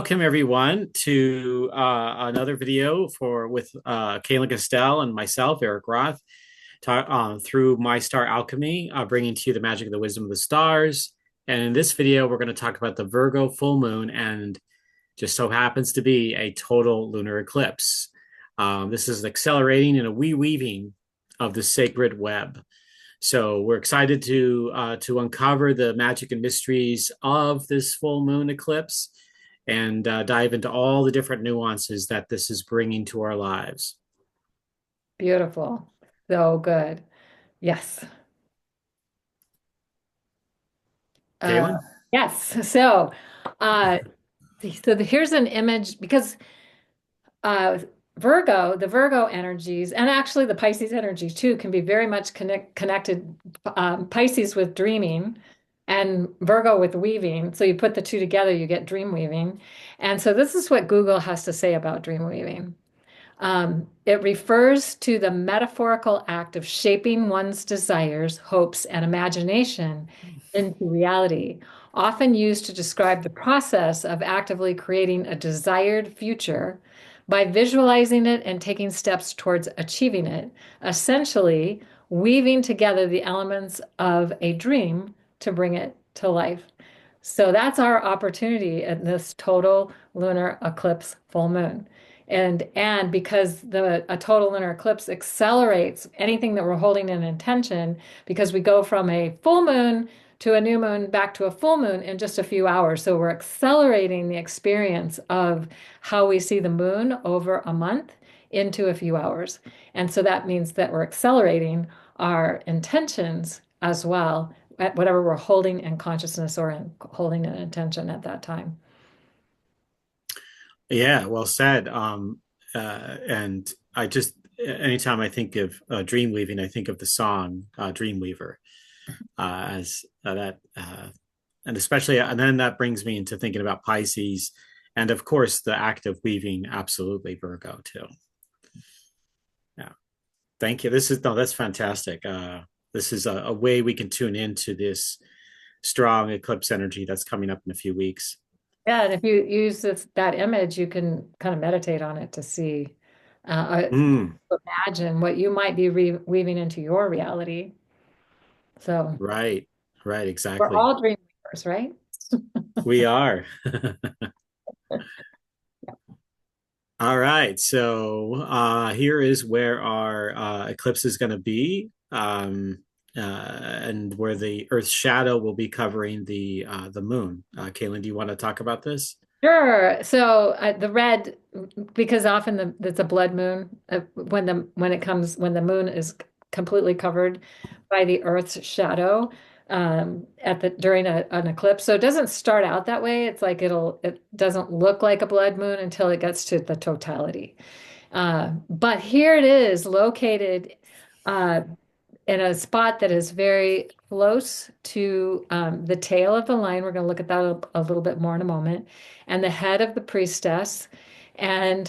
Welcome everyone to another video with Kaylin Castell and myself, Erik Roth, through My Star Alchemy, bringing to you the magic of the wisdom of the stars. And in this video, we're going to talk about the Virgo full moon, and just so happens to be a total lunar eclipse. This is accelerating and a weaving of the sacred web. So we're excited to uncover the magic and mysteries of this full moon eclipse and dive into all the different nuances that this is bringing to our lives. Beautiful. So good. Yes. Uh, Kaylin? yes. Uh, here's an image because uh, the Virgo energies, and actually the Pisces energies too, can be very much connected. Pisces with dreaming and Virgo with weaving. So you put the two together, you get dream weaving. And so this is what Google has to say about dream weaving. It refers to the metaphorical act of shaping one's desires, hopes, and imagination into reality, often used to describe the process of actively creating a desired future by visualizing it and taking steps towards achieving it, essentially weaving together the elements of a dream to bring it to life. So that's our opportunity in this total lunar eclipse full moon. And because a total lunar eclipse accelerates anything that we're holding in intention, because we go from a full moon to a new moon back to a full moon in just a few hours. So we're accelerating the experience of how we see the moon over a month into a few hours. And so that means that we're accelerating our intentions as well at whatever we're holding in consciousness or holding in intention at that time. Yeah, well said. And I just, anytime I think of dream weaving, I think of the song Dreamweaver as that. And especially, and then that brings me into thinking about Pisces. And of course, the act of weaving, absolutely Virgo too. Yeah. Thank you. That's fantastic. This is a way we can tune into this strong eclipse energy that's coming up in a few weeks. Yeah, and if you use that image, you can kind of meditate on it to see, Mm, imagine what you might be weaving into your reality. So right, right, we're exactly. all dream weavers, right? We are. All right. So here is where our eclipse is going to be, and where the Earth's shadow will be covering the moon. Kaylin, do you want to talk about this? Sure. So the red, because often it's a blood moon when the moon is completely covered by the Earth's shadow at the during an eclipse. So it doesn't start out that way. It's like it doesn't look like a blood moon until it gets to the totality. But here it is located uh, in a spot that is very close to the tail of the line. We're going to look at that a little bit more in a moment, and the head of the priestess, and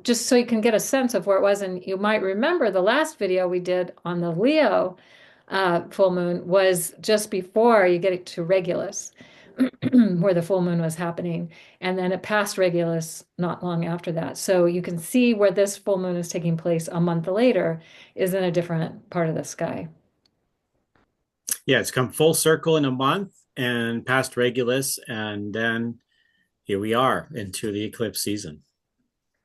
just so you can get a sense of where it was. And you might remember the last video we did on the Leo full moon was just before you get to Regulus, where the full moon was happening. And then it passed Regulus not long after that. So you can see where this full moon is taking place a month later is in a different part of the sky. Yeah, it's come full circle in a month and past Regulus, and then here we are into the eclipse season.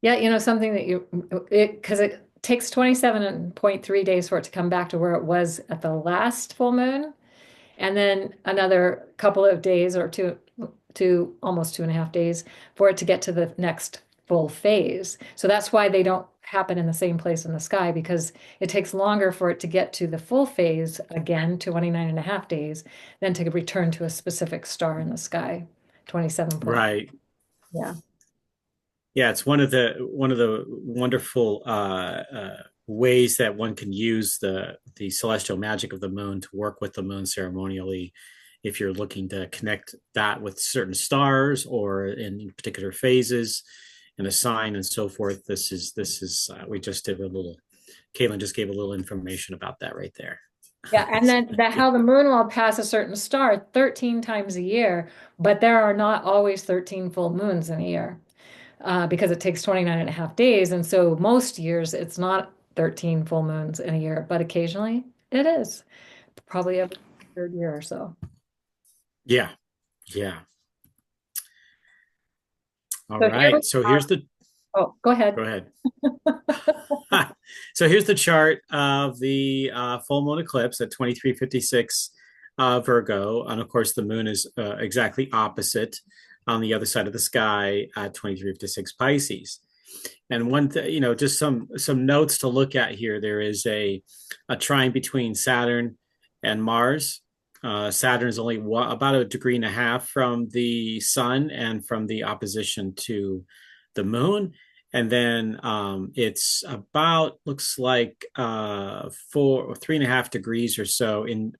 Yeah, something that because it takes 27.3 days for it to come back to where it was at the last full moon. And then another couple of days or two, almost 2.5 days for it to get to the next full phase. So that's why they don't happen in the same place in the sky because it takes longer for it to get to the full phase again, 29.5 days, than to return to a specific star in the sky. 27 point. Right. Yeah. Yeah, it's one of the wonderful ways that one can use the celestial magic of the moon to work with the moon ceremonially. If you're looking to connect that with certain stars or in particular phases and a sign and so forth, this is we just did a little. Caitlin just gave a little information about that right there. Yeah, and then how the moon will pass a certain star 13 times a year, but there are not always 13 full moons in a year because it takes 29 and a half days. And so most years it's not 13 full moons in a year, but occasionally it is, probably every third year or so. Yeah, yeah. All So here we right. So have, here's the oh, go go ahead. ahead. So here's the chart of the full moon eclipse at 2356 Virgo. And of course, the moon is exactly opposite on the other side of the sky at 2356 Pisces. And just some notes to look at here. There is a trine between Saturn and Mars. Saturn is only about a degree and a half from the sun and from the opposition to the moon. And then it's about looks like 3.5 degrees or so in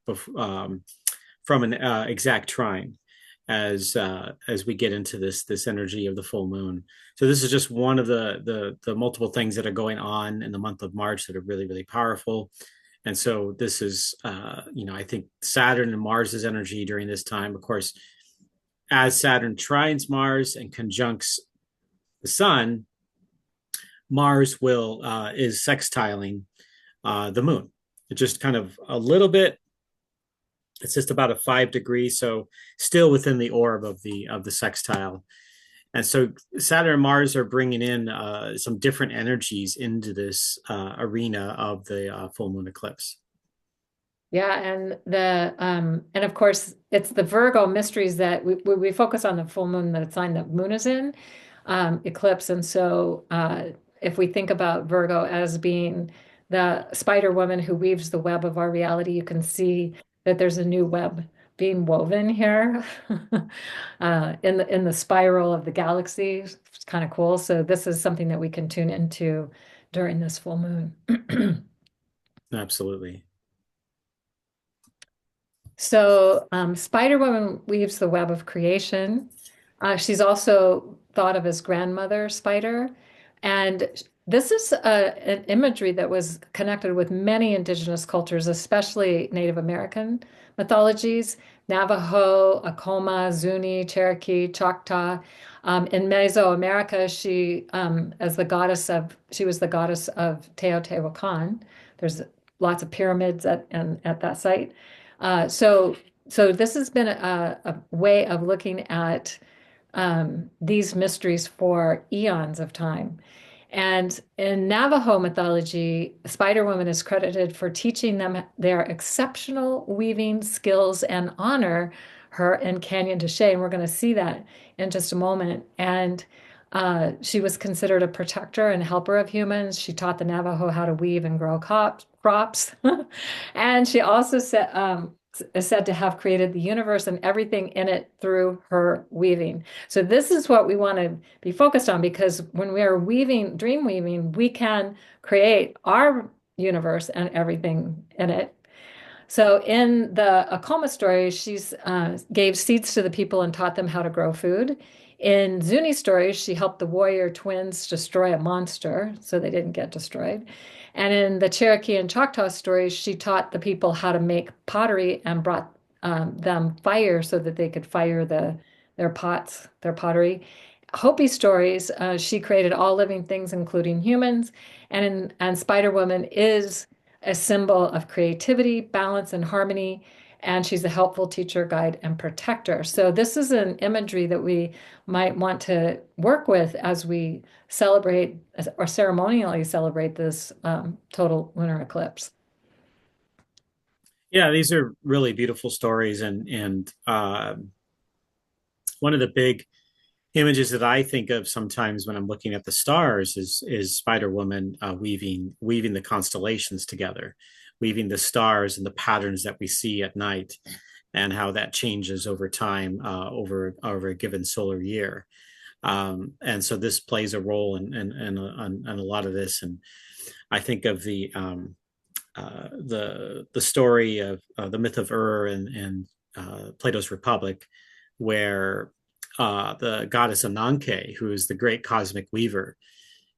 from an exact trine as we get into this energy of the full moon. So this is just one of the multiple things that are going on in the month of March that are really really powerful. And so this is I think Saturn and Mars's energy during this time. Of course, as Saturn trines Mars and conjuncts the Sun, Mars will is sextiling the moon. It just kind of a little bit. It's just about a 5 degrees, so still within the orb of the sextile. And so Saturn and Mars are bringing in some different energies into this arena of the full moon eclipse. Yeah, and of course it's the Virgo mysteries that we focus on the full moon, that sign the moon is in eclipse. And so if we think about Virgo as being the spider woman who weaves the web of our reality, you can see that there's a new web being woven here in the spiral of the galaxy. It's kind of cool. So this is something that we can tune into during this full moon. Absolutely. So, Spider Woman weaves the web of creation. She's also thought of as grandmother spider. And this is an imagery that was connected with many indigenous cultures, especially Native American mythologies, Navajo, Acoma, Zuni, Cherokee, Choctaw. In Mesoamerica, she was the goddess of Teotihuacan. There's lots of pyramids at that site. So, so this has been a way of looking at these mysteries for eons of time. And in Navajo mythology, Spider Woman is credited for teaching them their exceptional weaving skills and honor her in Canyon de Chelly. And we're going to see that in just a moment. And she was considered a protector and helper of humans. She taught the Navajo how to weave and grow crops. And she also is said to have created the universe and everything in it through her weaving. So this is what we want to be focused on, because when we are weaving, dream weaving, we can create our universe and everything in it. So in the Akoma story, she's gave seeds to the people and taught them how to grow food. In Zuni stories, she helped the warrior twins destroy a monster so they didn't get destroyed. And in the Cherokee and Choctaw stories, she taught the people how to make pottery and brought them fire so that they could fire their pots, their pottery. Hopi stories, she created all living things, including humans. And Spider Woman is a symbol of creativity, balance, and harmony. And she's a helpful teacher, guide, and protector. So this is an imagery that we might want to work with as we celebrate or ceremonially celebrate this total lunar eclipse. Yeah, these are really beautiful stories, and one of the big images that I think of sometimes when I'm looking at the stars is Spider Woman weaving the constellations together, weaving the stars and the patterns that we see at night, and how that changes over time over a given solar year. And so this plays a role in a lot of this. And I think of the story of the myth of Ur and Plato's Republic, where the goddess Ananke, who is the great cosmic weaver,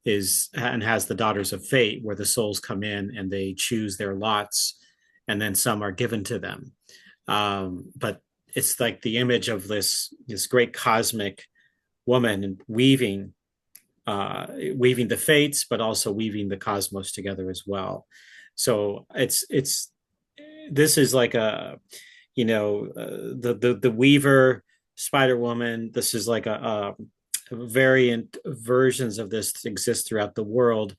is and has the daughters of fate, where the souls come in and they choose their lots and then some are given to them. But it's like the image of this great cosmic woman and weaving the fates, but also weaving the cosmos together as well. So it's this is like a the weaver Spider Woman. This is like a variant versions of this exist throughout the world,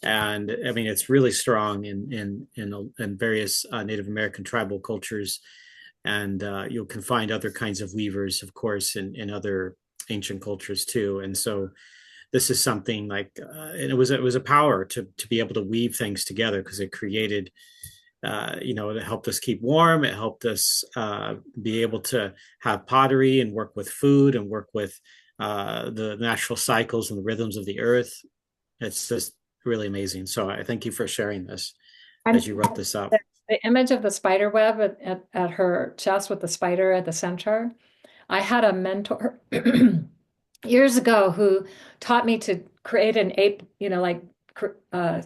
and I mean it's really strong in various Native American tribal cultures, and you can find other kinds of weavers, of course, in other ancient cultures too. And so this is something like, and it was a power to be able to weave things together because it created, it helped us keep warm. It helped us be able to have pottery and work with food and work with the natural cycles and the rhythms of the earth. It's just really amazing. So I thank you for sharing this And as you wrote this up. the image of the spider web at her chest with the spider at the center. I had a mentor years ago who taught me to create an ape, like uh,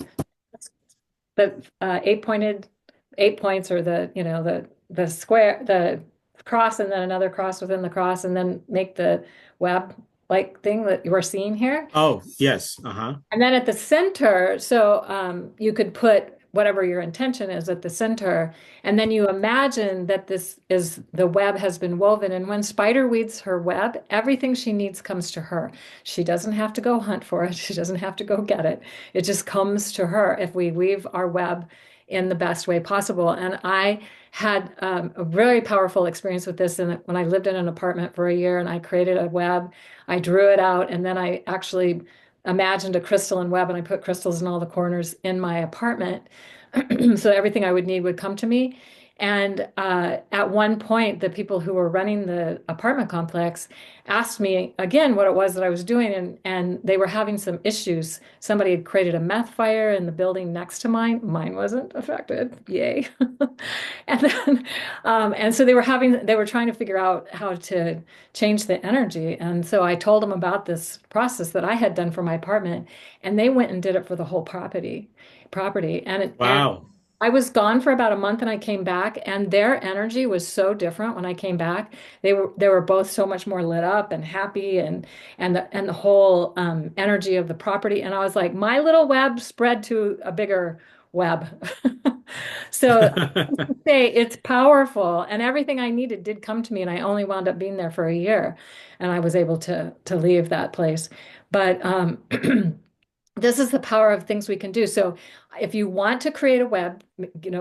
the eight points, or the square, the cross, and then another cross within the cross, and then make the web like thing that you are seeing here. Oh, yes. Uh-huh. And then at the center, so you could put whatever your intention is at the center. And then you imagine that this is the web has been woven. And when Spider weaves her web, everything she needs comes to her. She doesn't have to go hunt for it. She doesn't have to go get it. It just comes to her if we weave our web in the best way possible. And I had a very powerful experience with this when I lived in an apartment for a year and I created a web. I drew it out, and then I actually imagined a crystalline web, and I put crystals in all the corners in my apartment so everything I would need would come to me. And at one point, the people who were running the apartment complex asked me again what it was that I was doing, and they were having some issues. Somebody had created a meth fire in the building next to mine. Mine wasn't affected. Yay. And then, and so they were trying to figure out how to change the energy. And so I told them about this process that I had done for my apartment, and they went and did it for the whole property. And Wow. I was gone for about a month and I came back, and their energy was so different when I came back. They were both so much more lit up and happy, and the whole energy of the property. And I was like, my little web spread to a bigger web. So say it's powerful, and everything I needed did come to me, and I only wound up being there for a year, and I was able to leave that place. But this is the power of things we can do. So if you want to create a web, get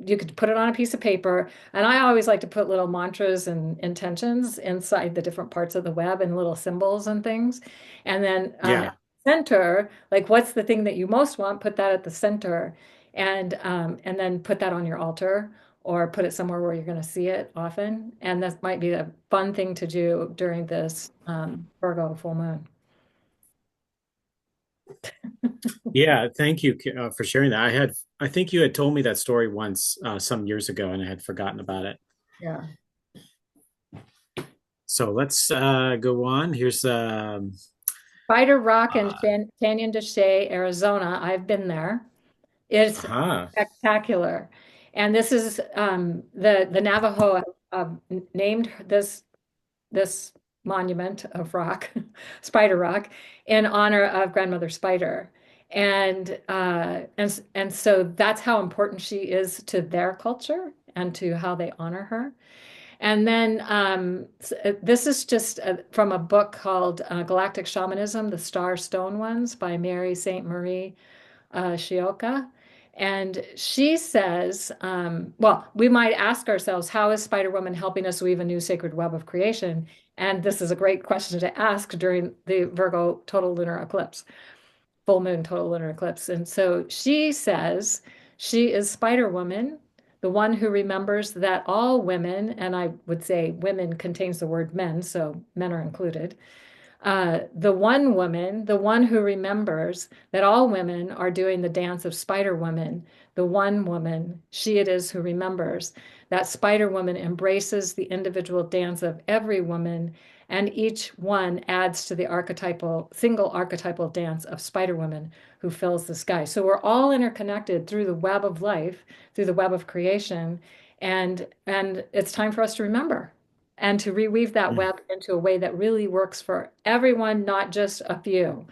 you could put it on a piece of paper. And I always like to put little mantras and intentions inside the different parts of the web and little symbols and things. And then Yeah. at the center, like what's the thing that you most want, put that at the center, and then put that on your altar or put it somewhere where you're going to see it often. And that might be a fun thing to do during this Virgo full moon. Yeah, thank you for sharing that. I think you had told me that story once some years ago, and I had forgotten about it. Yeah. So let's go on. Here's Spider Rock in uh, Canyon de Chelly, Arizona. I've been there. It's huh. spectacular. And this is the Navajo named this monument of rock, Spider Rock, in honor of Grandmother Spider. And so that's how important she is to their culture and to how they honor her. And then this is just from a book called Galactic Shamanism, The Star Stone Ones by Mary Saint Marie Shioka. And she says, well, we might ask ourselves, how is Spider Woman helping us weave a new sacred web of creation? And this is a great question to ask during the Virgo total lunar eclipse, full moon total lunar eclipse. And so she says she is Spider Woman, the one who remembers that all women, and I would say women contains the word men, so men are included, the one woman, the one who remembers that all women are doing the dance of Spider Woman, the one woman, she it is who remembers that Spider Woman embraces the individual dance of every woman And each one adds to the archetypal, single archetypal dance of Spider Woman who fills the sky. So we're all interconnected through the web of life, through the web of creation. And it's time for us to remember and to reweave that web into a way that really works for everyone, not just a few,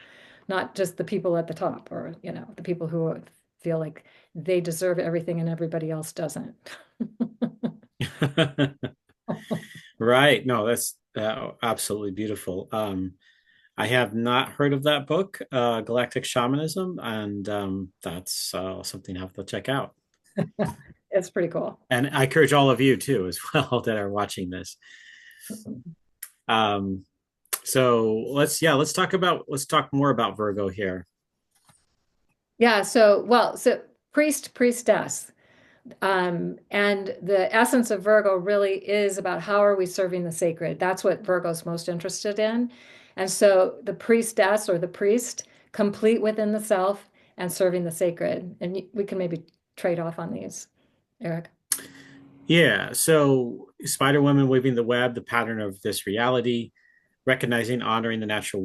not just the people at the top or, the people who feel like they deserve everything and everybody else doesn't. Right. No, that's absolutely beautiful. I have not heard of that book, Galactic Shamanism, and that's something I have to check out. It's pretty cool. And I encourage all of you too, as well, that are watching this. Um, so let's talk more about Virgo here. Yeah, so priest, priestess. And the essence of Virgo really is about how are we serving the sacred? That's what Virgo's most interested in. And so the priestess or the priest, complete within the self and serving the sacred. And we can maybe trade off on these, Erik. Yeah. So Spider Woman weaving the web, the pattern of this reality, recognizing, honoring the natural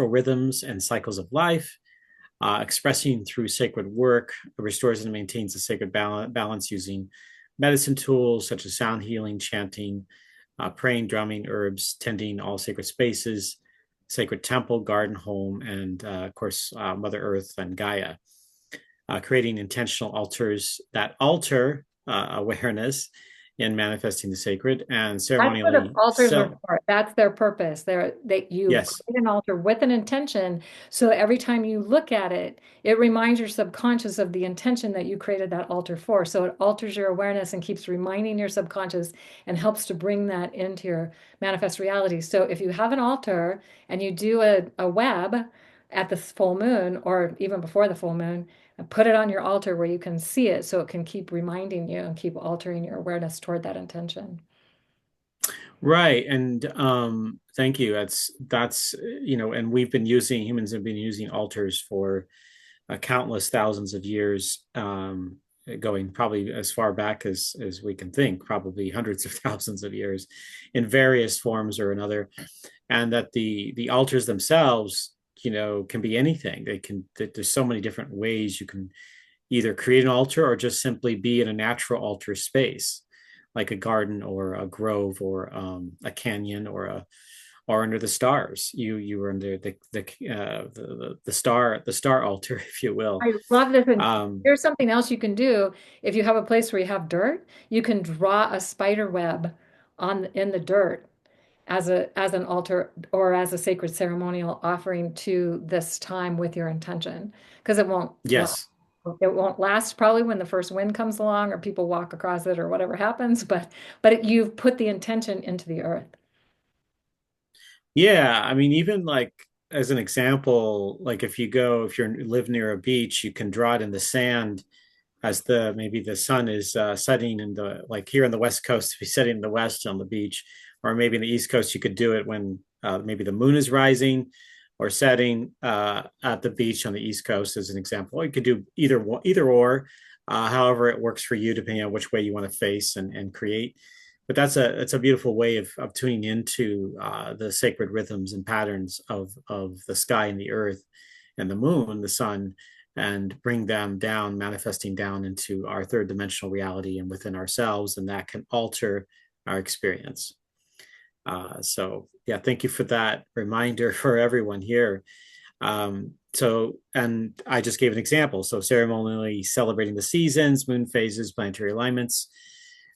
rhythms and cycles of life, expressing through sacred work, restores and maintains a sacred balance using medicine tools such as sound healing, chanting, praying, drumming, herbs, tending all sacred spaces, sacred temple, garden, home, and of course, Mother Earth and Gaia. Creating intentional altars that alter awareness in manifesting the sacred and That's what ceremonially altars are sell. for. That's their purpose. You Yes. create an altar with an intention. So every time you look at it, it reminds your subconscious of the intention that you created that altar for. So it alters your awareness and keeps reminding your subconscious and helps to bring that into your manifest reality. So if you have an altar and you do a web at the full moon or even before the full moon, put it on your altar where you can see it so it can keep reminding you and keep altering your awareness toward that intention. Right. And thank you. That's and humans have been using altars for countless thousands of years, going probably as far back as we can think, probably hundreds of thousands of years, in various forms or another, and that the altars themselves, can be anything. There's so many different ways you can either create an altar or just simply be in a natural altar space, like a garden or a grove or a canyon or under the stars. You were under the star altar, if you will. I love this. And Um, here's something else you can do. If you have a place where you have dirt, you can draw a spider web on in the dirt as an altar or as a sacred ceremonial offering to this time with your intention. Because yes. it won't last probably when the first wind comes along or people walk across it or whatever happens, but you've put the intention into the earth. Yeah, I mean, even like as an example, like if you live near a beach, you can draw it in the sand as the maybe the sun is setting in the like here on the west coast, to be setting in the west on the beach, or maybe in the east coast, you could do it when maybe the moon is rising or setting at the beach on the east coast, as an example. Or you could do either or, however it works for you, depending on which way you want to face and create. But it's a beautiful way of tuning into the sacred rhythms and patterns of the sky and the earth and the moon, the sun, and bring them down, manifesting down into our third dimensional reality and within ourselves, and that can alter our experience. So yeah, thank you for that reminder for everyone here. And I just gave an example. So ceremonially celebrating the seasons, moon phases, planetary alignments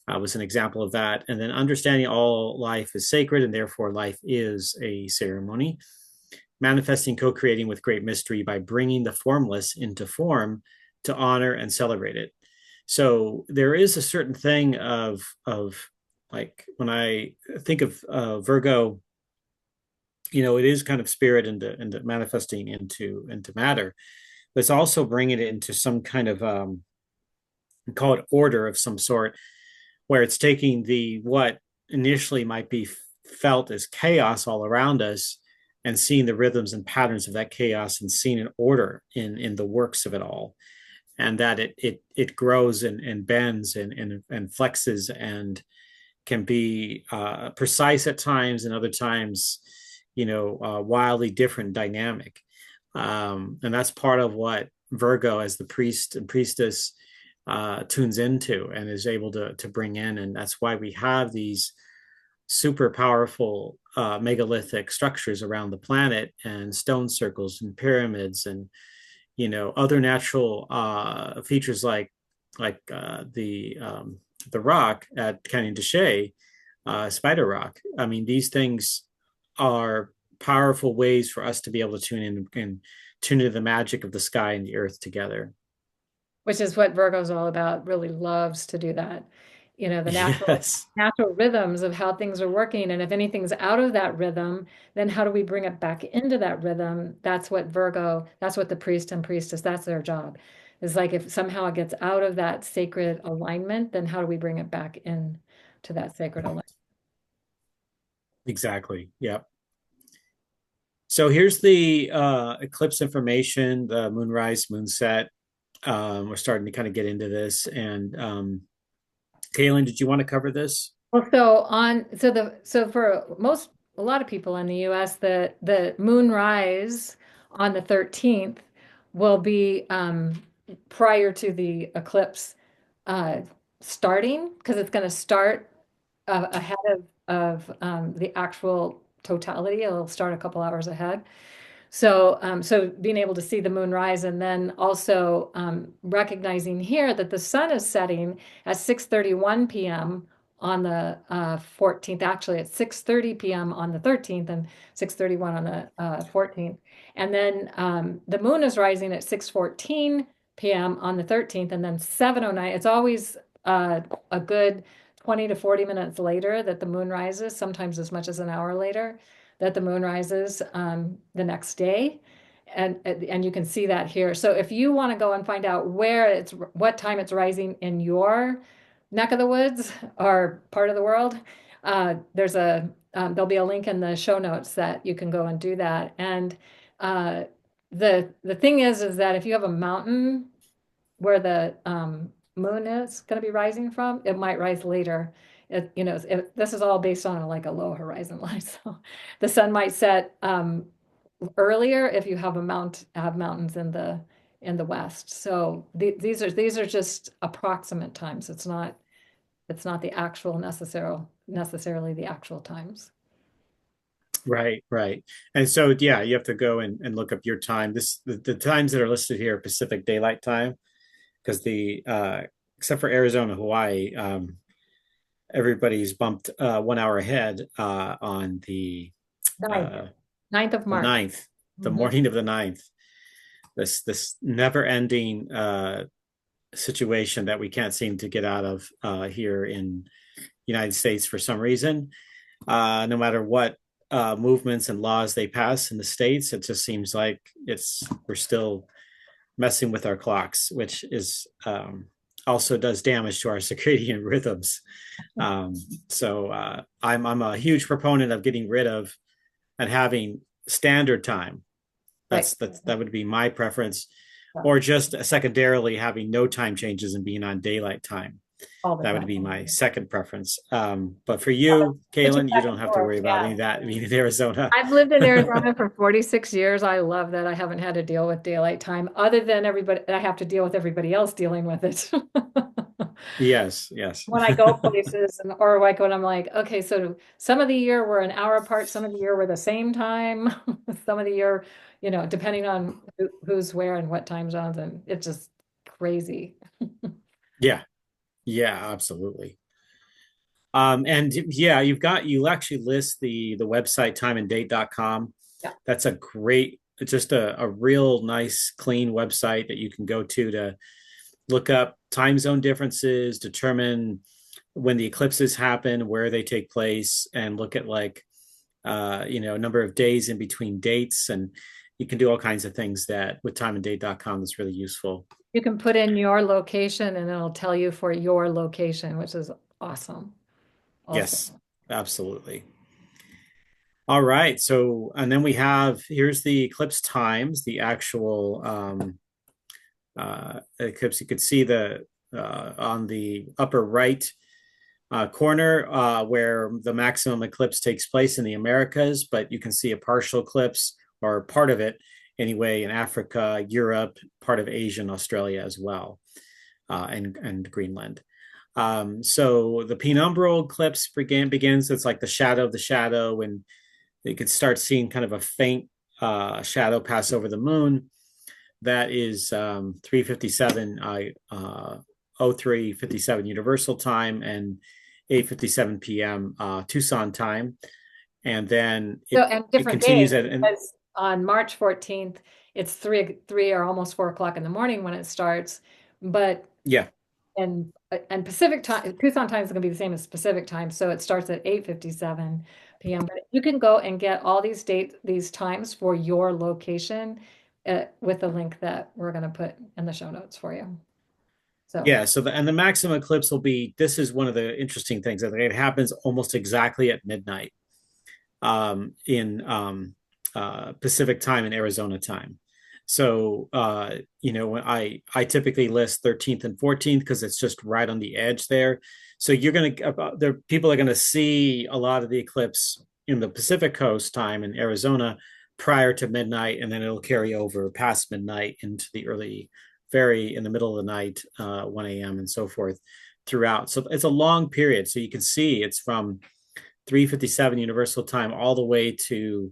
was an example of that. And then understanding all life is sacred and therefore life is a ceremony. Manifesting, co-creating with great mystery by bringing the formless into form to honor and celebrate it. So there is a certain thing of like when I think of Virgo, it is kind of spirit into manifesting into matter, but it's also bringing it into some kind of call it order of some sort, where it's taking the what initially might be felt as chaos all around us and seeing the rhythms and patterns of that chaos and seeing an order in the works of it all, and that it grows and bends and flexes and can be precise at times, and other times, wildly different dynamic. And that's part of what Virgo, as the priest and priestess, tunes into and is able to bring in. And that's why we have these super powerful megalithic structures around the planet, and stone circles and pyramids, and other natural features like the rock at Canyon de Chelly, Spider Rock. I mean, these things are powerful ways for us to be able to tune in and tune into the magic of the sky and the earth together. Which is what Virgo's all about, really loves to do that. The Yes, natural rhythms of how things are working. And if anything's out of that rhythm, then how do we bring it back into that rhythm? That's what Virgo, that's what the priest and priestess, that's their job. Is like if somehow it gets out of that sacred alignment, then how do we bring it back in to that sacred alignment? exactly. Yep. So here's the eclipse information, the moonrise, moonset. We're starting to kind of get into this. And Kaylin, did you want to cover this? Well, so for a lot of people in the US, the moonrise on the 13th will be prior to the eclipse uh, starting, because it's going to start ahead of the actual totality. It'll start a couple hours ahead. So being able to see the moon rise, and then also recognizing here that the sun is setting at 6:31 p.m. on the 14th. Actually, at 6:30 p.m. on the 13th and 6:31 on the 14th. And then the moon is rising at 6:14 p.m. on the 13th, and then 7:09. It's always a good 20 to 40 minutes later that the moon rises, sometimes as much as an hour later that the moon rises the next day. And you can see that here. So if you want to go and find out what time it's rising in your neck of the woods or part of the world, there'll be a link in the show notes that you can go and do that. And uh, the thing is that if you have a mountain where the moon is going to be rising from, it might rise later. This is all based on like a low horizon line. So the sun might set earlier if you have mountains in the west. So these are just approximate times. It's not the actual necessarily the actual times. Right, right. And so, yeah, you have to go and look up your time. The times that are listed here are Pacific Daylight Time, because the except for Arizona, Hawaii, everybody's bumped 1 hour ahead on Ninth, uh, ninth of the March. ninth, the Mhm. morning of the ninth. This never ending situation that we can't seem to get out of here in United States for some reason. No matter what movements and laws they pass in the states, it just seems like we're still messing with our clocks, which is also does damage to our circadian rhythms. Um, so I'm a huge proponent of getting rid of and having standard time. Right. That would be my preference, Yeah. or just secondarily having no time changes and being on daylight time. All the That would time. be my second preference. But for Yeah, you, put your Kaylin, you second don't have to choice. worry about Yeah. any of that being in Arizona. I've lived in Arizona for 46 years. I love that I haven't had to deal with daylight time, other than everybody, I have to deal with everybody else dealing with it. Yes, yes. When I go places or like when I'm like, okay, so some of the year we're an hour apart, some of the year we're the same time, some of the year, depending on who's where and what time zones, and it's just crazy. Yeah, yeah, absolutely. And yeah, you actually list the website timeanddate.com. Yeah. That's a great, just a real nice, clean website that you can go to look up time zone differences, determine when the eclipses happen, where they take place, and look at like a number of days in between dates. And you can do all kinds of things that with timeanddate.com is really useful. You can put in your location and it'll tell you for your location, which is awesome. Also. Yes, absolutely. All right. So, and then here's the eclipse times, the actual eclipse. You could see on the upper right, corner where the maximum eclipse takes place in the Americas, but you can see a partial eclipse or part of it anyway in Africa, Europe, part of Asia, and Australia as well, and Greenland. So the penumbral eclipse begins. It's like the shadow of the shadow, and you could start seeing kind of a faint shadow pass over the moon. That is 3:57 03:57 Universal Time and 8:57 p.m. Tucson time, and then So, it and it different days, continues at and because on March 14th, it's three or almost 4 o'clock in the morning when it starts. But yeah. and Pacific time, Tucson time is going to be the same as Pacific time, so it starts at 8:57 p.m. But you can go and get all these times for your location with the link that we're going to put in the show notes for you. So, Yeah, so the maximum eclipse will be. This is one of the interesting things. I think it happens almost exactly at midnight in Pacific time and Arizona time. So when I typically list 13th and 14th because it's just right on the edge there. So people are gonna see a lot of the eclipse in the Pacific Coast time in Arizona prior to midnight, and then it'll carry over past midnight into the early, very in the middle of the night, 1 a.m. and so forth throughout. So it's a long period. So you can see it's from 3:57 Universal Time all the way to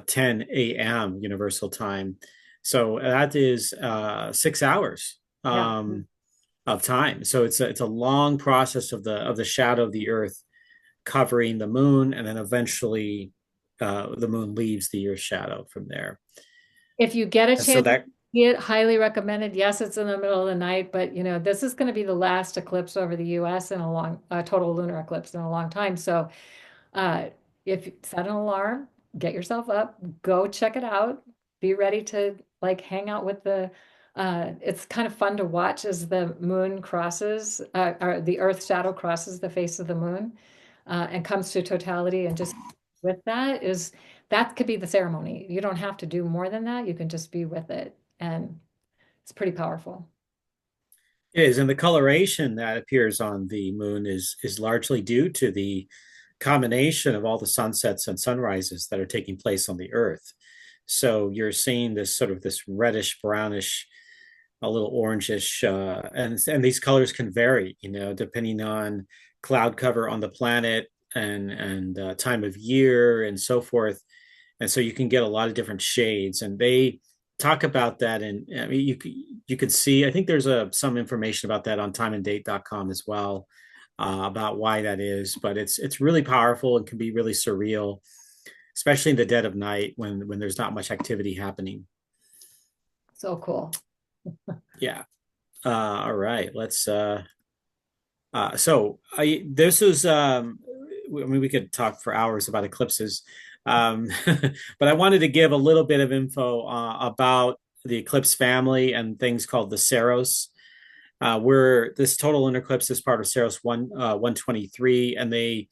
10 a.m. Universal Time. So that is 6 hours yeah. of time. So it's a long process of the shadow of the Earth covering the moon, and then eventually the moon leaves the Earth's shadow from there. If you get a And so chance to that see it, highly recommended. Yes, it's in the middle of the night, but this is going to be the last eclipse over the US in a long total lunar eclipse in a long time. So, uh, if you set an alarm, get yourself up, go check it out, be ready to like hang out with it's kind of fun to watch as the moon crosses, or the Earth's shadow crosses the face of the moon, and comes to totality. And just with that could be the ceremony. You don't have to do more than that. You can just be with it. And it's pretty powerful. it is, and the coloration that appears on the moon is largely due to the combination of all the sunsets and sunrises that are taking place on the Earth. So you're seeing this reddish brownish, a little orangish, and these colors can vary, depending on cloud cover on the planet and time of year and so forth. And so you can get a lot of different shades, and they talk about that. And I mean, you could see. I think there's some information about that on timeanddate.com as well, about why that is. But it's really powerful and can be really surreal, especially in the dead of night when there's not much activity happening. So cool. Yeah. All right. Let's. So this is. I mean, we could talk for hours about eclipses, but I wanted to give a little bit of info about the eclipse family and things called the Saros. Where this total lunar eclipse is part of Saros 123, and the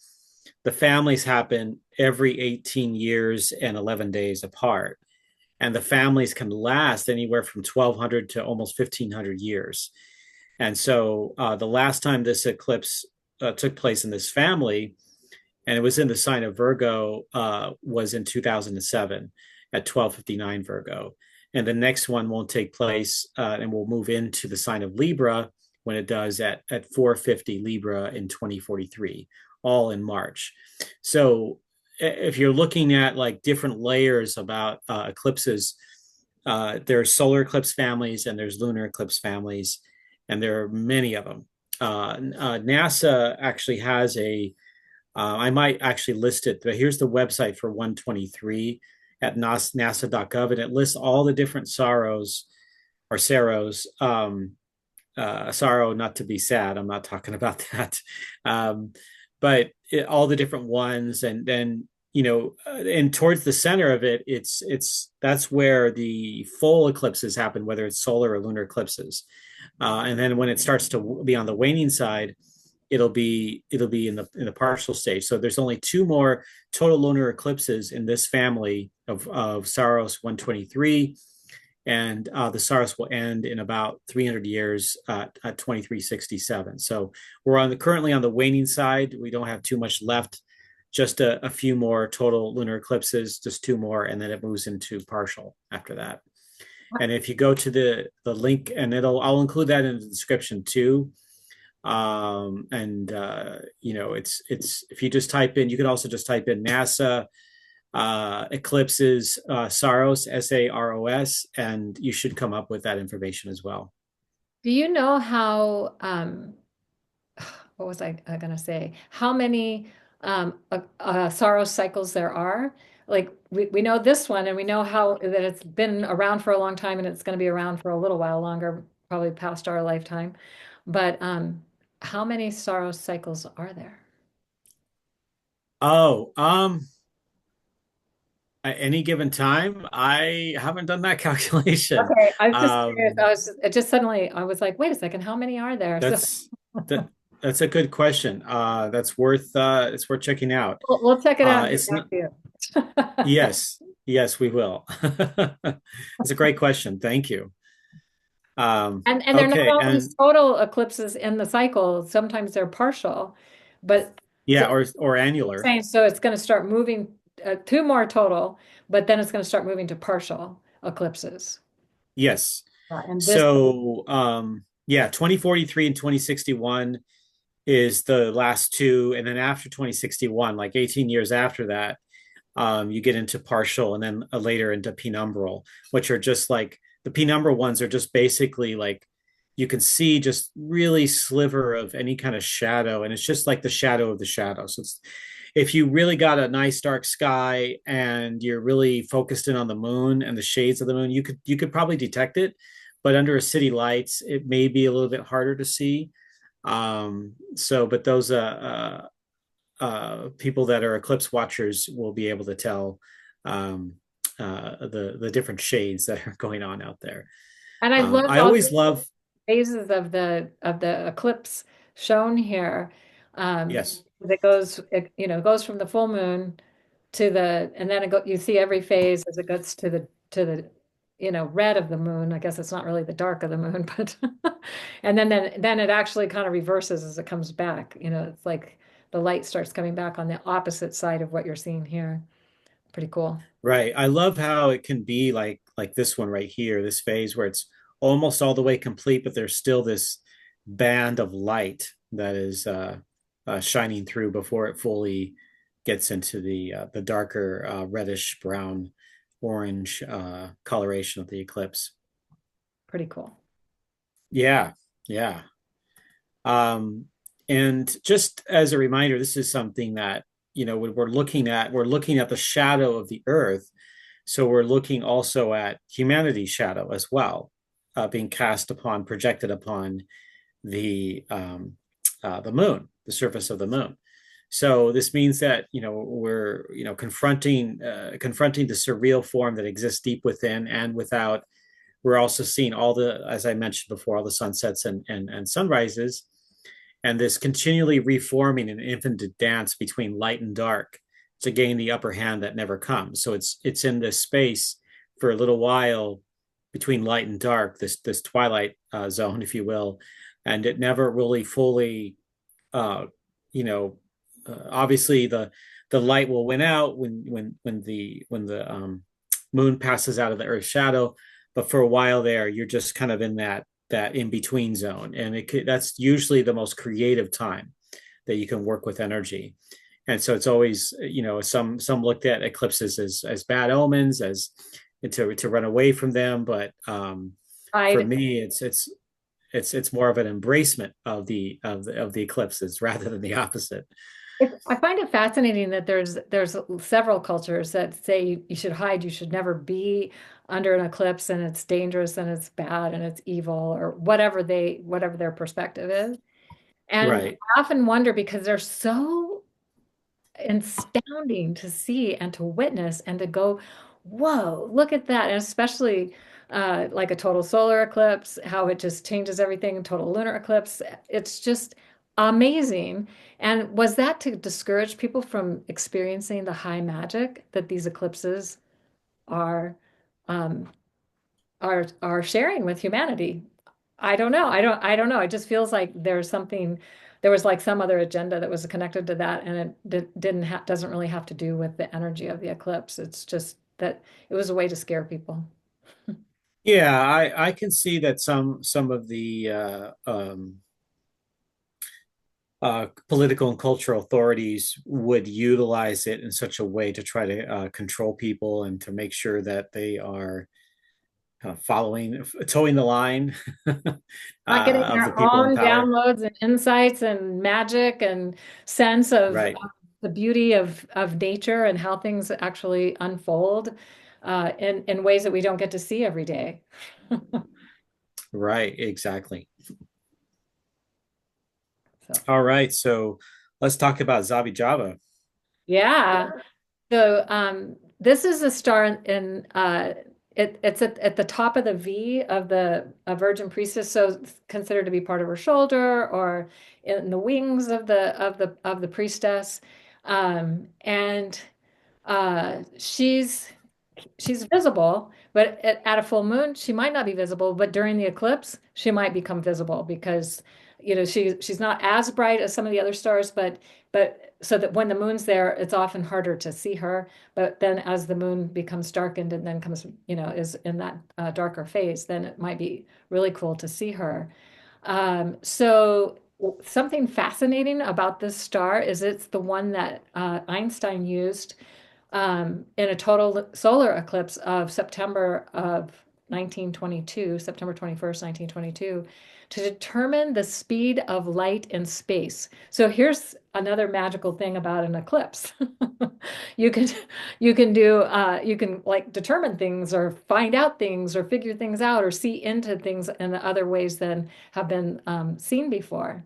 families happen every 18 years and 11 days apart, and the families can last anywhere from 1200 to almost 1500 years. And so the last time this eclipse took place in this family, and it was in the sign of Virgo, was in 2007 at 12:59 Virgo. And the next one won't take place, and we'll move into the sign of Libra when it does at 4:50 Libra in 2043, all in March. So if you're looking at like different layers about eclipses, there's solar eclipse families and there's lunar eclipse families, and there are many of them. NASA actually has I might actually list it, but here's the website for 123 at nasa.gov, and it lists all the different Saros or Saros. Sorrow, not to be sad. I'm not talking about that. But all the different ones, and then and towards the center of it, that's where the full eclipses happen, whether it's solar or lunar eclipses. And then when it starts to be on the waning side, it'll be in the partial stage. So there's only two more total lunar eclipses in this family of Saros 123, and the Saros will end in about 300 years at 2367. So we're currently on the waning side. We don't have too much left, just a few more total lunar eclipses, just two more, and then it moves into partial after that. And if you go to the link, and I'll include that in the description too. And it's if you just type in, you could also just type in NASA eclipses Saros, Saros, and you should come up with that information as well. Do you know how, what was I going to say? How many Saros cycles there are? Like we know this one and we know how that it's been around for a long time and it's going to be around for a little while longer, probably past our lifetime. But how many Saros cycles are there? Oh, at any given time, I haven't done that calculation. Okay, I was just curious. Um, It just suddenly I was like, wait a second, how many are there? So that's that that's a good question. That's worth it's worth checking out. we'll check it out and get It's back not, to you. yes, yes, we will. It's a great question. Thank you. And they're not Okay, always and total eclipses in the cycle. Sometimes they're partial. But so yeah, or you're annular. saying so it's going to start moving two more total, but then it's going to start moving to partial eclipses. Yes. And this, So yeah, 2043 and 2061 is the last two, and then after 2061, like 18 years after that, you get into partial, and then later into penumbral, which are just like the penumbral ones are just basically like you can see just really sliver of any kind of shadow, and it's just like the shadow of the shadow. So it's, if you really got a nice dark sky and you're really focused in on the moon and the shades of the moon, you could probably detect it, but under a city lights, it may be a little bit harder to see. But those people that are eclipse watchers will be able to tell the different shades that are going on out there. and I loved I all always love phases of the eclipse shown here. yes, That goes, goes from the full moon to and then you see every phase as it gets to the red of the moon. I guess it's not really the dark of the moon, but and then it actually kind of reverses as it comes back. It's like the light starts coming back on the opposite side of what you're seeing here. Pretty cool. right. I love how it can be like this one right here, this phase where it's almost all the way complete, but there's still this band of light that is shining through before it fully gets into the darker reddish brown orange coloration of the eclipse. Pretty cool. Yeah, yeah. Um, and just as a reminder, this is something that we're looking at the shadow of the Earth, so we're looking also at humanity's shadow as well, being cast upon, projected upon the moon, the surface of the moon. So this means that we're confronting the surreal form that exists deep within and without. We're also seeing all the, as I mentioned before, all the sunsets and sunrises, and this continually reforming an infinite dance between light and dark to gain the upper hand that never comes. So it's in this space for a little while between light and dark, this twilight zone, if you will, and it never really fully, uh, obviously the light will win out when the moon passes out of the Earth's shadow, but for a while there, you're just kind of in that in between zone, and that's usually the most creative time that you can work with energy. And so it's always, some looked at eclipses as bad omens, as to run away from them, but for I me, it's more of an embracement of the eclipses rather than the opposite. I find it fascinating that there's several cultures that say you should hide, you should never be under an eclipse, and it's dangerous and it's bad and it's evil or whatever their perspective is. And Right. I often wonder because they're so astounding to see and to witness and to go, whoa, look at that. And especially like a total solar eclipse, how it just changes everything, total lunar eclipse. It's just amazing. And was that to discourage people from experiencing the high magic that these eclipses are um, are sharing with humanity. I don't know. I don't know. It just feels like there's something, there was like some other agenda that was connected to that, and it didn't ha doesn't really have to do with the energy of the eclipse. It's just that it was a way to scare people. Yeah, I can see that some of the political and cultural authorities would utilize it in such a way to try to control people and to make sure that they are following, towing the line Not getting of the their people in own power. downloads and insights and magic and sense of Right, the beauty of nature and how things actually unfold in ways that we don't get to see every day. right, exactly. So, All right, so let's talk about Zavijava. yeah. So this is a star in it's at the top of the V of the a Virgin Priestess, so it's considered to be part of her shoulder or in the wings of the priestess. And she's visible, but at a full moon, she might not be visible, but during the eclipse, she might become visible because, she's not as bright as some of the other stars, but so that when the moon's there, it's often harder to see her. But then as the moon becomes darkened and then comes, is in that darker phase, then it might be really cool to see her. So something fascinating about this star is it's the one that Einstein used in a total solar eclipse of September of 1922, September 21st, 1922, to determine the speed of light in space. So here's another magical thing about an eclipse. You can you can like determine things or find out things or figure things out or see into things in other ways than have been seen before.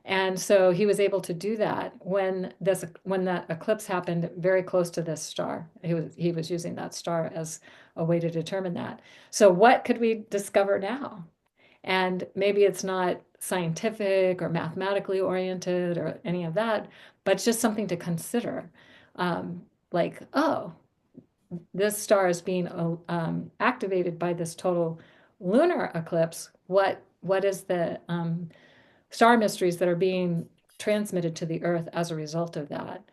And so he was able to do that when that eclipse happened very close to this star. He was using that star as a way to determine that. So what could we discover now? And maybe it's not scientific or mathematically oriented or any of that, but it's just something to consider. Like, oh, this star is being activated by this total lunar eclipse. What is the star mysteries that are being transmitted to the Earth as a result of that?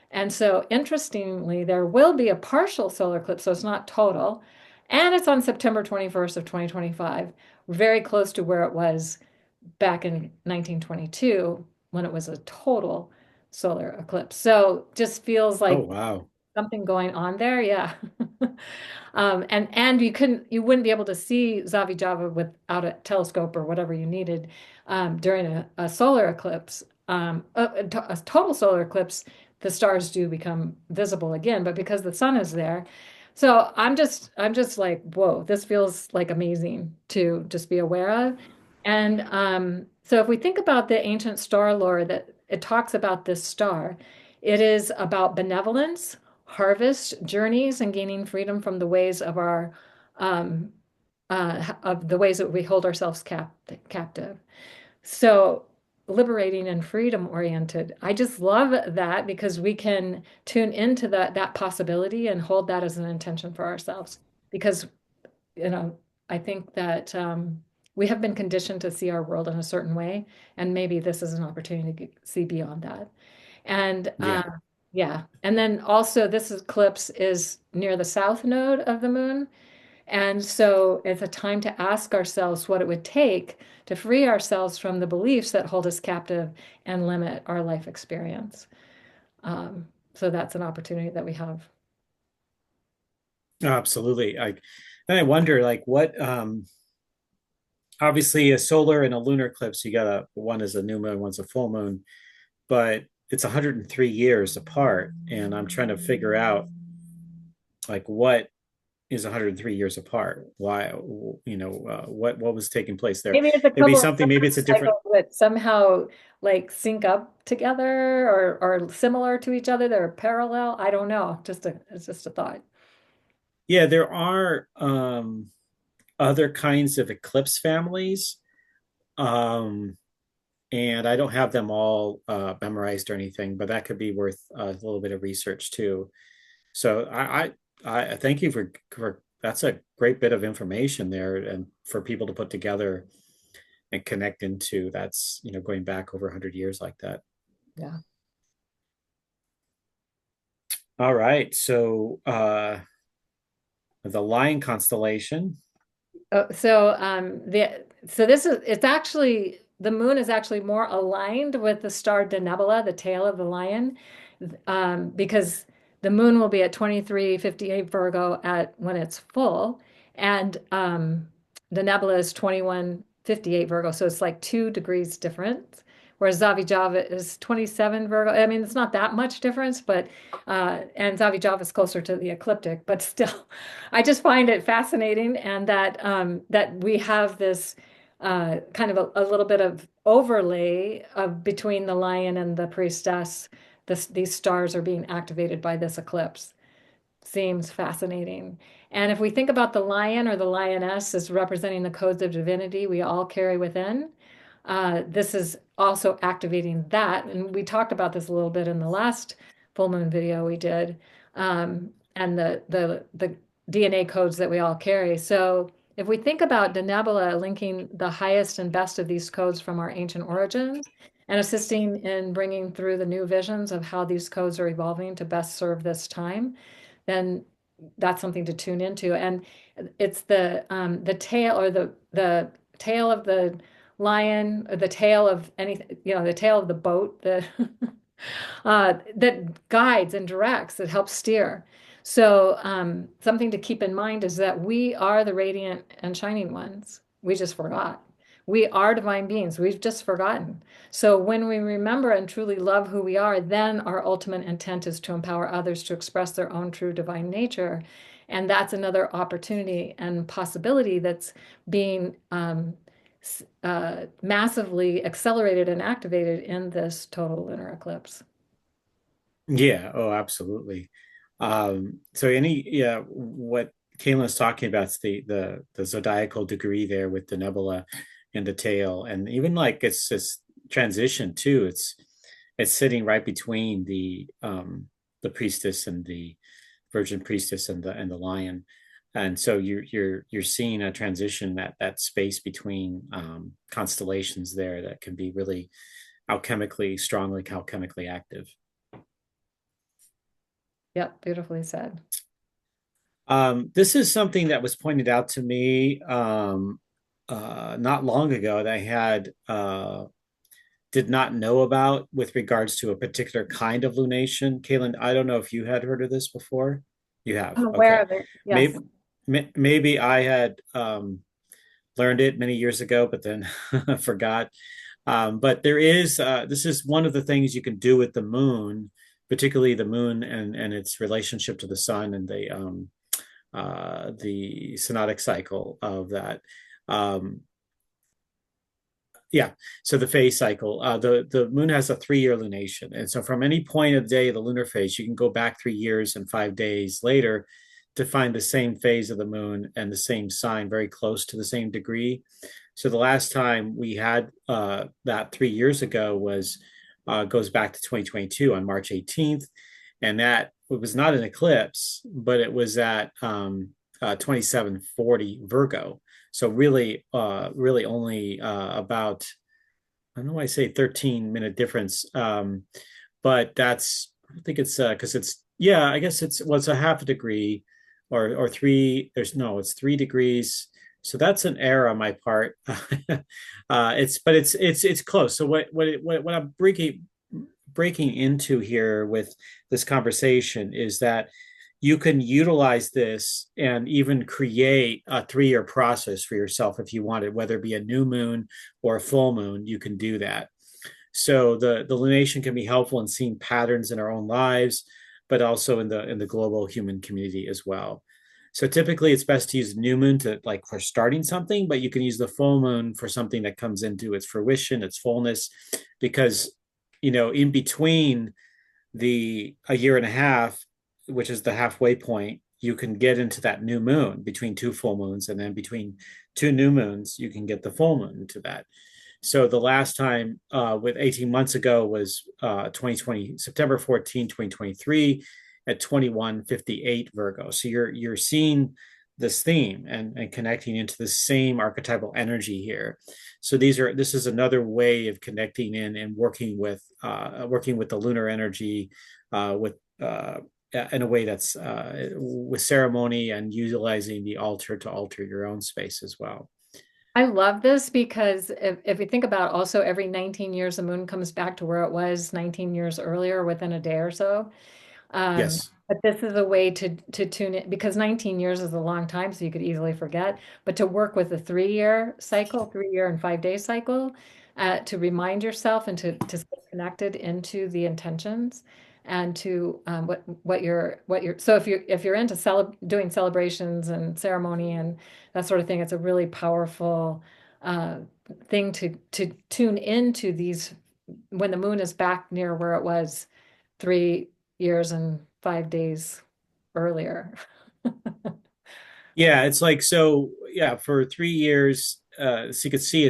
And so, interestingly, there will be a partial solar eclipse, so it's not total, and it's on September 21st of 2025, very close to where it was back in 1922 when it was a total solar eclipse. So, just feels Oh, like wow. something going on there. Yeah. And you wouldn't be able to see Zavijava without a telescope or whatever you needed during a solar eclipse. A total solar eclipse, the stars do become visible again, but because the sun is there. So I'm just like, whoa, this feels like amazing to just be aware of. And so if we think about the ancient star lore that it talks about this star, it is about benevolence, harvest, journeys, and gaining freedom from the ways um, of the ways that we hold ourselves captive. So liberating and freedom oriented. I just love that because we can tune into that possibility and hold that as an intention for ourselves. Because, you know, I think that we have been conditioned to see our world in a certain way, and maybe this is an opportunity to see beyond that. And Yeah, yeah, and then also this eclipse is near the south node of the moon. And so it's a time to ask ourselves what it would take to free ourselves from the beliefs that hold us captive and limit our life experience. So that's an opportunity that we have. absolutely. And I wonder, like, what, obviously a solar and a lunar eclipse, you got one is a new moon, one's a full moon, but it's 103 years apart. And I'm trying to figure out, like, what is 103 years apart? Why, what was taking place there? Maybe it's a It'd be couple of something, maybe it's a different, cycles that somehow like sync up together or similar to each other. They're parallel. I don't know. It's just a thought. yeah, there are other kinds of eclipse families. Um, and I don't have them all memorized or anything, but that could be worth a little bit of research too. So I thank you for that's a great bit of information there, and for people to put together and connect into. That's, going back over 100 years like that. Yeah. All right, so the Lion constellation. So this is it's actually the moon is actually more aligned with the star Denebola, the tail of the lion, because the moon will be at 23:58 Virgo at when it's full, and the nebula is 21:58 Virgo, so it's like 2 degrees difference. Whereas Zavijava is 27 Virgo. I mean, it's not that much difference, but and Zavijava is closer to the ecliptic, but still, I just find it fascinating, and that we have this kind of a little bit of overlay of between the lion and the priestess. These stars are being activated by this eclipse. Seems fascinating. And if we think about the lion or the lioness as representing the codes of divinity we all carry within, this is also activating that. And we talked about this a little bit in the last full moon video we did, and the DNA codes that we all carry. So if we think about Denebola linking the highest and best of these codes from our ancient origins and assisting in bringing through the new visions of how these codes are evolving to best serve this time, then that's something to tune into. And it's the tail or the tail of the lion, or the tail of anything, the tail of the boat, that guides and directs, that helps steer. So something to keep in mind is that we are the radiant and shining ones. We just forgot. We are divine beings. We've just forgotten. So when we remember and truly love who we are, then our ultimate intent is to empower others to express their own true divine nature. And that's another opportunity and possibility that's being massively accelerated and activated in this total lunar eclipse. Yeah, oh, absolutely. So yeah, what Caitlin's talking about is the zodiacal degree there with the nebula and the tail, and even like it's this transition too. It's sitting right between the priestess and the virgin priestess and the lion, and so you're seeing a transition, that space between constellations there that can be really strongly alchemically active. Yep, beautifully said. This is something that was pointed out to me not long ago that I had did not know about with regards to a particular kind of lunation. Caitlin, I don't know if you had heard of this before. You have. I'm aware Okay. of it. Yes. Maybe maybe I had learned it many years ago, but then forgot. But this is one of the things you can do with the moon, particularly the moon and its relationship to the sun and the synodic cycle of that. Um, yeah, so the phase cycle. The moon has a 3-year lunation, and so from any point of the day of the lunar phase, you can go back 3 years and 5 days later to find the same phase of the moon and the same sign, very close to the same degree. So the last time we had that 3 years ago goes back to 2022 on March 18th, and that it was not an eclipse, but it was at 2740 Virgo. So really only about, I don't know why I say 13-minute difference, but I think it's because it's, yeah, I guess it's a half a degree or three. It's 3 degrees. So that's an error on my part. It's close. So what I'm breaking into here with this conversation is that you can utilize this and even create a 3-year process for yourself if you wanted, whether it be a new moon or a full moon, you can do that. So the lunation can be helpful in seeing patterns in our own lives, but also in the global human community as well. So typically it's best to use new moon to like for starting something, but you can use the full moon for something that comes into its fruition, its fullness, because in between the a year and a half, which is the halfway point, you can get into that new moon between two full moons, and then between two new moons, you can get the full moon into that. So the last time with 18 months ago was 2020, September 14, 2023 at 21:58 Virgo. So you're seeing this theme and connecting into the same archetypal energy here. So this is another way of connecting in and working with the lunar energy with in a way that's with ceremony and utilizing the altar to alter your own space as well. I love this because if you think about also every 19 years, the moon comes back to where it was 19 years earlier within a day or so. Yes. But this is a way to tune it because 19 years is a long time, so you could easily forget. But to work with a 3-year cycle, 3-year and 5-day cycle, to remind yourself and to stay connected into the intentions and to what you're so if you're into doing celebrations and ceremony and that sort of thing, it's a really powerful uh, thing to tune into these when the moon is back near where it was 3 years and 5 days earlier. Yeah, it's like so. Yeah, for 3 years, so you could see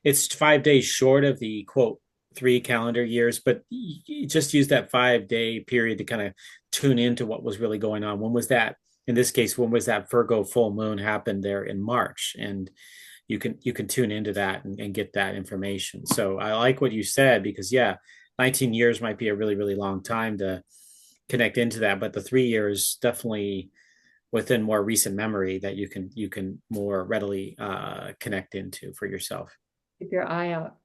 it's 5 days short of the quote 3 calendar years, but you just use that 5 day period to kind of tune into what was really going on. When was that? In this case, when was that Virgo full moon happened there in March? And you can tune into that and get that information. So I like what you said because yeah, 19 years might be a really long time to connect into that, but the 3 years definitely within more recent memory that you can more readily connect into for yourself. Keep your eye out.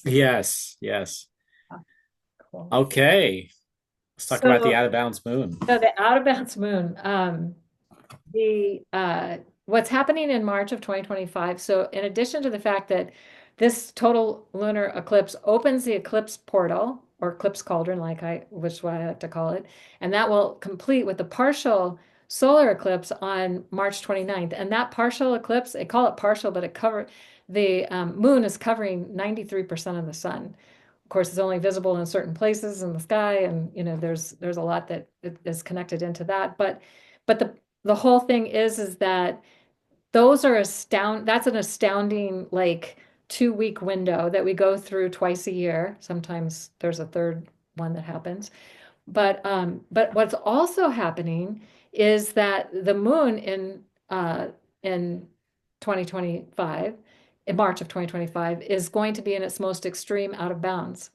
Yes, yes. Cool. Okay, let's talk about the So, out of bounds moon. so the out of bounds moon, the what's happening in March of 2025. So, in addition to the fact that this total lunar eclipse opens the eclipse portal or eclipse cauldron, which is what I like to call it, and that will complete with the partial solar eclipse on March 29th. And that partial eclipse, they call it partial, but the moon is covering 93% of the sun. Of course, it's only visible in certain places in the sky, and there's a lot that is connected into that. But the whole thing is that that's an astounding like 2-week window that we go through twice a year. Sometimes there's a third one that happens. But what's also happening is that the moon in 2025, in March of 2025, is going to be in its most extreme out of bounds.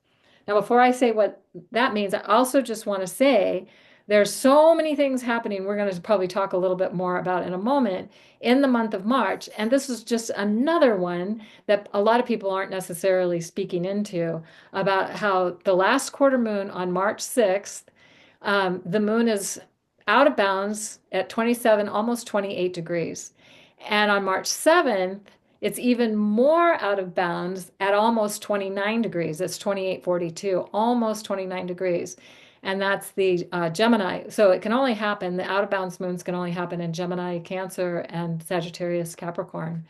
Now, before I say what that means, I also just want to say there's so many things happening. We're going to probably talk a little bit more about in a moment in the month of March. And this is just another one that a lot of people aren't necessarily speaking into about how the last quarter moon on March 6th, the moon is out of bounds at 27, almost 28 degrees. And on March 7th, it's even more out of bounds at almost 29 degrees. It's 28.42, almost 29 degrees. And that's the Gemini. So it can only happen, the out of bounds moons can only happen in Gemini, Cancer, and Sagittarius, Capricorn.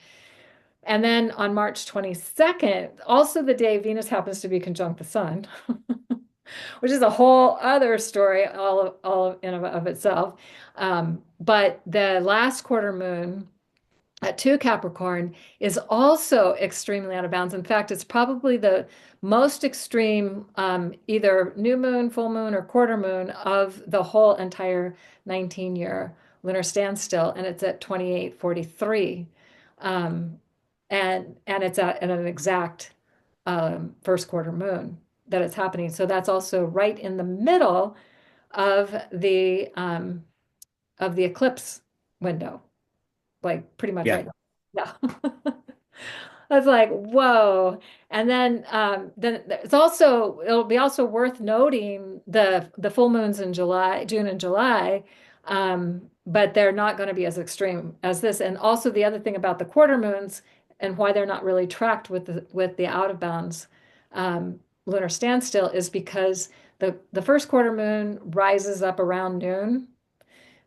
And then on March 22nd, also the day Venus happens to be conjunct the sun, which is a whole other story all in of itself. But the last quarter moon at 2 Capricorn is also extremely out of bounds. In fact, it's probably the most extreme either new moon, full moon, or quarter moon of the whole entire 19-year lunar standstill, and it's at 28.43. Um, and it's at an exact first quarter moon that it's happening. So that's also right in the middle of the eclipse window, like pretty much Yeah, right now. Yeah. I was like, whoa. And then it'll be also worth noting the full moons in July, June and July, but they're not going to be as extreme as this. And also the other thing about the quarter moons and why they're not really tracked with the out of bounds lunar standstill is because the first quarter moon rises up around noon.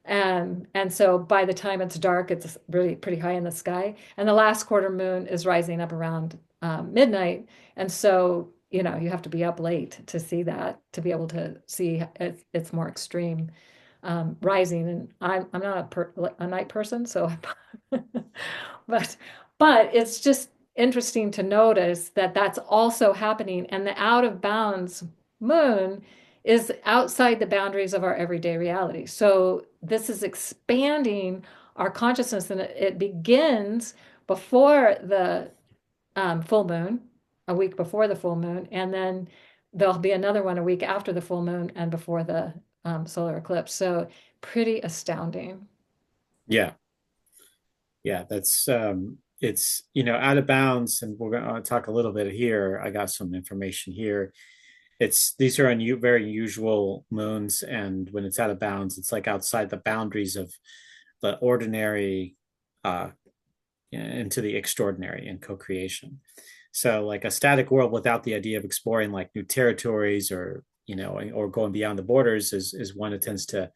And so by the time it's dark, it's really pretty high in the sky. And the last quarter moon is rising up around midnight. And so, you have to be up late to see that, to be able to see it's more extreme rising. And I'm not a night person, so but but it's just interesting to notice that that's also happening. And the out of bounds moon is outside the boundaries of our everyday reality. So this is expanding our consciousness, and it begins before the full moon, a week before the full moon, and then there'll be another one a week after the full moon and before the solar eclipse. So pretty astounding. Yeah. Yeah, that's it's out of bounds, and we're going to talk a little bit here. I got some information here. It's these are very unusual moons, and when it's out of bounds, it's like outside the boundaries of the ordinary uh into the extraordinary in co-creation. So like a static world without the idea of exploring like new territories or or going beyond the borders is one that tends to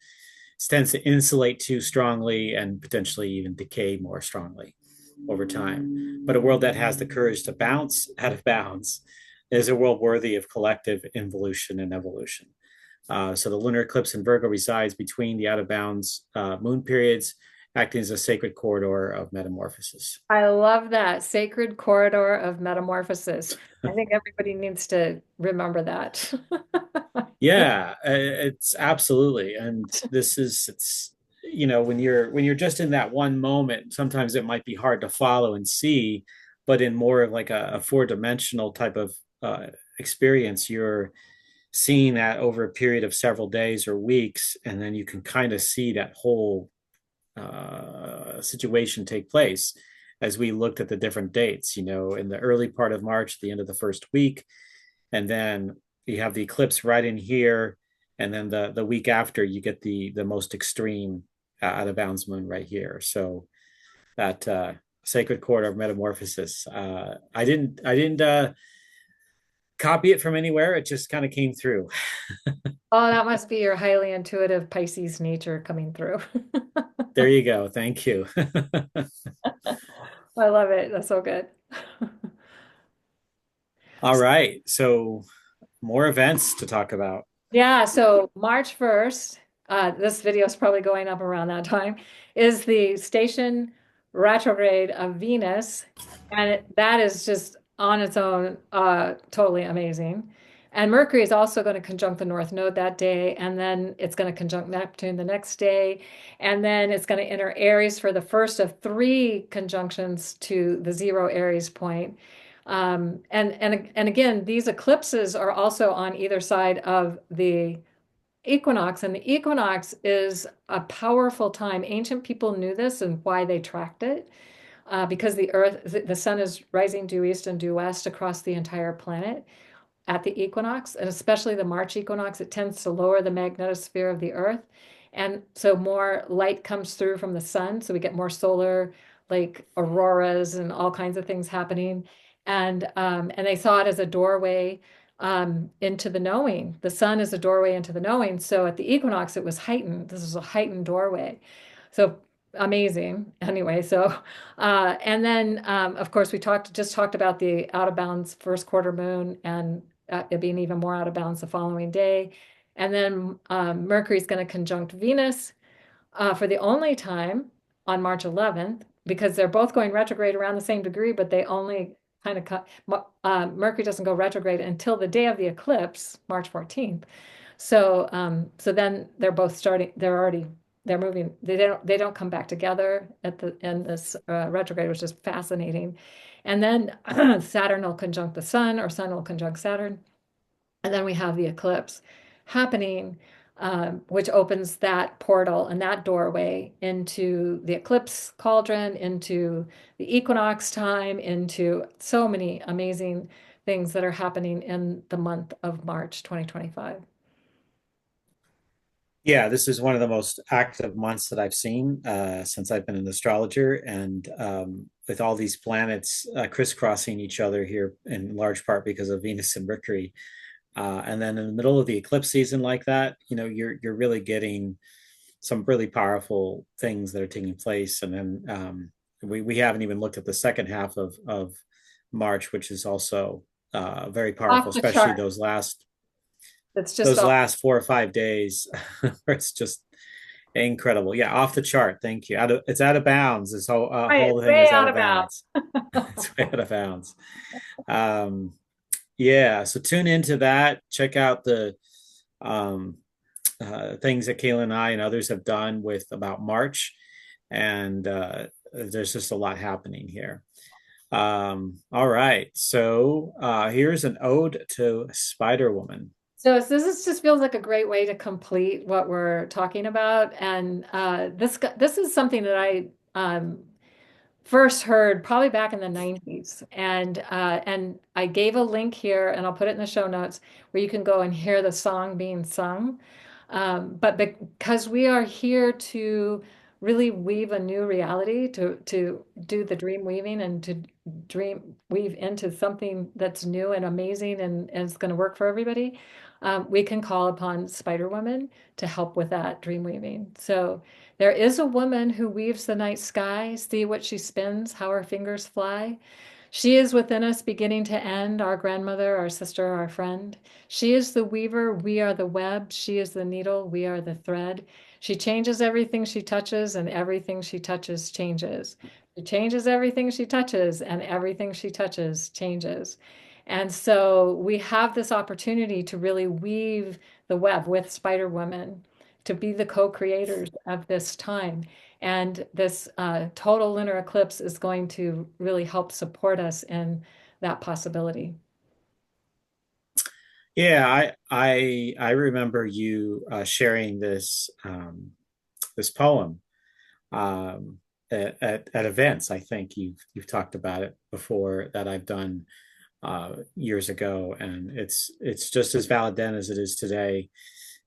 insulate too strongly and potentially even decay more strongly over time. But a world that has the courage to bounce out of bounds is a world worthy of collective involution and evolution. So the lunar eclipse in Virgo resides between the out of bounds moon periods, acting as a sacred corridor of metamorphosis. I love that sacred corridor of metamorphosis. I think everybody needs to remember that. Yeah, it's absolutely, and it's when you're just in that one moment, sometimes it might be hard to follow and see, but in more of like a four-dimensional type of experience, you're seeing that over a period of several days or weeks, and then you can kind of see that whole situation take place as we looked at the different dates. In the early part of March, the end of the first week, and then you have the eclipse right in here, and then the week after you get the most extreme out of bounds moon right here. So that sacred quarter of metamorphosis. I didn't copy it from anywhere. It just kind of came through. Oh, that must be your highly intuitive Pisces nature coming through. There you go. Thank you. I love it. That's so good. All right. So more events to talk about. Yeah, so March 1st, this video is probably going up around that time, is the station retrograde of Venus. And that is just on its own totally amazing. And Mercury is also going to conjunct the North Node that day. And then it's going to conjunct Neptune the next day. And then it's going to enter Aries for the first of three conjunctions to the zero Aries point. And again, these eclipses are also on either side of the equinox, and the equinox is a powerful time. Ancient people knew this and why they tracked it, because the sun is rising due east and due west across the entire planet at the equinox, and especially the March equinox. It tends to lower the magnetosphere of the Earth. And so more light comes through from the sun. So we get more solar, like auroras and all kinds of things happening. And they saw it as a doorway into the knowing. The sun is a doorway into the knowing. So at the equinox, it was heightened. This is a heightened doorway. So amazing. Anyway, so and then of course we just talked about the out of bounds first quarter moon and it being even more out of bounds the following day. And then Mercury is going to conjunct Venus for the only time on March 11th, because they're both going retrograde around the same degree, but they only kind of Mercury doesn't go retrograde until the day of the eclipse, March 14th. So then they're both starting. They're moving. They don't come back together at the end. This retrograde, which is fascinating. And then Saturn will conjunct the Sun, or Sun will conjunct Saturn. And then we have the eclipse happening, which opens that portal and that doorway into the eclipse cauldron, into the equinox time, into so many amazing things that are happening in the month of March 2025. Yeah, this is one of the most active months that I've seen since I've been an astrologer, and with all these planets crisscrossing each other here, in large part because of Venus and Mercury. And then in the middle of the eclipse season like that, you're really getting some really powerful things that are taking place. And then we haven't even looked at the second half of March, which is also very powerful, Off the especially chart. those last It's just those off. last 4 or 5 days, where it's just incredible. Yeah, off the chart. Thank you. It's out of bounds. This whole Right, whole thing way is out out of of bounds. bounds. It's way out of bounds. Um, yeah, so tune into that. Check out the um, things that Kayla and I and others have done with about March. and there's just a lot happening here. All right, so here's an ode to Spider Woman. So just feels like a great way to complete what we're talking about, and this is something that I first heard probably back in the 90s, and I gave a link here, and I'll put it in the show notes where you can go and hear the song being sung. But because we are here to really weave a new reality, to do the dream weaving and to dream weave into something that's new and amazing and is going to work for everybody, we can call upon Spider Woman to help with that dream weaving. So there is a woman who weaves the night sky. See what she spins, how her fingers fly. She is within us, beginning to end, our grandmother, our sister, our friend. She is the weaver, we are the web. She is the needle, we are the thread. She changes everything she touches, and everything she touches changes. She changes everything she touches, and everything she touches changes. And so we have this opportunity to really weave the web with Spider Woman, to be the co-creators of this time. And this total lunar eclipse is going to really help support us in that possibility. Yeah, I remember you sharing this poem at events. I think you've talked about it before that I've done years ago, and it's just as valid then as it is today,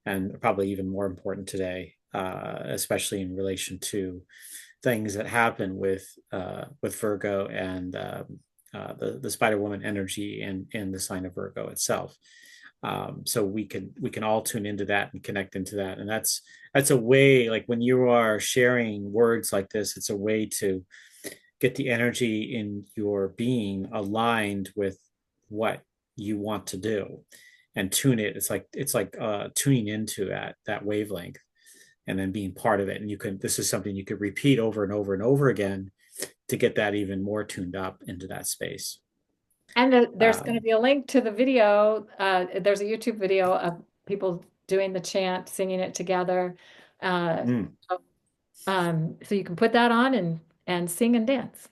and probably even more important today, especially in relation to things that happen with Virgo and the Spider Woman energy in the sign of Virgo itself. So we can all tune into that and connect into that, and that's a way. Like when you are sharing words like this, it's a way to get the energy in your being aligned with what you want to do and tune it. It's like tuning into that wavelength and then being part of it. And this is something you could repeat over and over and over again to get that even more tuned up into that space. And there's going to Um, be a link to the video. There's a YouTube video of people doing the chant, singing it together. Uh, mm. so you can put that on and sing and dance.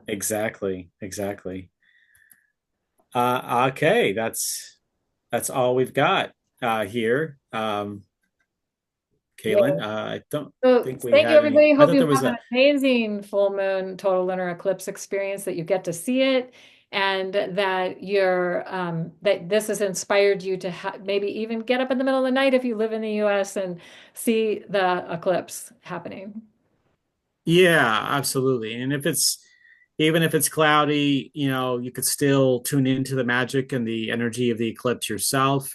Exactly, exactly. Okay, that's all we've got here. Yeah. Caitlin, I don't So think we thank you, had any. everybody. I Hope thought you there was have an a. amazing full moon total lunar eclipse experience, that you get to see it, and that that this has inspired you to maybe even get up in the middle of the night if you live in the US and see the eclipse happening. Yeah, absolutely. And even if it's cloudy, you could still tune into the magic and the energy of the eclipse yourself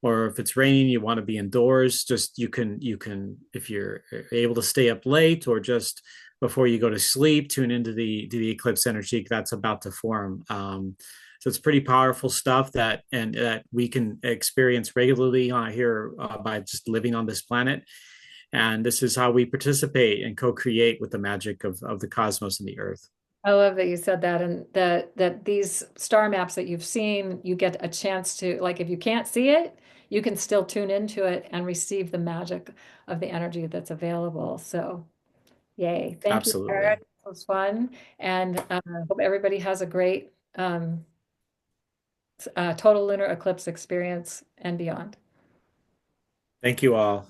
or if it's raining, you want to be indoors, just you can if you're able to stay up late or just before you go to sleep, tune into the eclipse energy that's about to form. So it's pretty powerful stuff that we can experience regularly here by just living on this planet. And this is how we participate and co-create with the magic of the cosmos and the earth. I love that you said that, and that these star maps that you've seen, you get a chance to, like, if you can't see it, you can still tune into it and receive the magic of the energy that's available. So, yay. Thank you, Erik. Absolutely. It was fun. And hope everybody has a great total lunar eclipse experience and beyond. Thank you all.